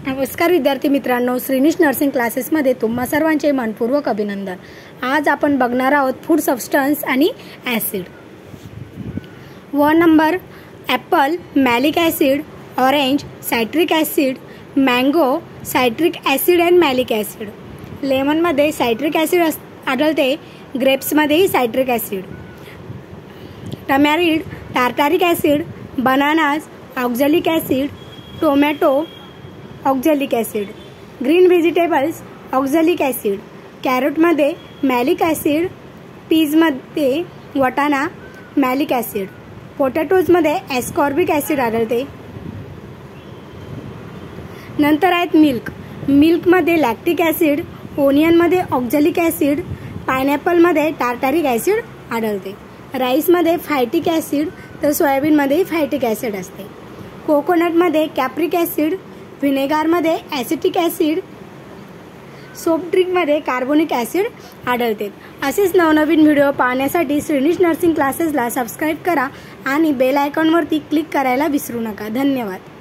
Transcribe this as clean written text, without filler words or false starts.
नमस्कार विद्यार्थी मित्रांनो, श्रीनिश नर्सिंग क्लासेसमध्ये तुम्हा सर्वांचे मनपूर्वक अभिनंदन। आज आपण बघणार आहोत फूड सबस्टन्स आणि acid. 1 number apple malic acid, orange citric acid, mango citric acid and malic acid. लेमनमध्ये सायट्रिक ॲसिड आढळते, ग्रेप्समध्येही citric acid. Tamarind tartaric acid, bananas oxalic acid, tomato oxalic acid. Green vegetables oxalic acid, कॅरोटमध्ये malic acid, पीजमध्ये वटाणा malic acid, पोटॅटोजमध्ये ascorbic acid आढळते। नंतर आहेत मिल्कमध्ये लॅक्टिक ॲसिड, ओनियनमध्ये ऑक्झॅलिक ॲसिड, पायनॅपलमध्ये टार्टारिक ॲसिड आढळते। राईसमध्ये फायटिक ॲसिड तर सोयाबीनमध्येही फायटिक ॲसिड असते। कोकोनटमध्ये कॅप्रिक ॲसिड, व्हिनेगारमध्ये ॲसिटिक ॲसिड, सॉफ्ट ड्रिंकमध्ये कार्बोनिक ॲसिड आढळते। असेच नवनवीन व्हिडिओ पाहण्यासाठी श्रीनिश नर्सिंग क्लासेसला सबस्क्राईब करा आणि बेल आयकॉनवरती क्लिक करायला विसरू नका। धन्यवाद।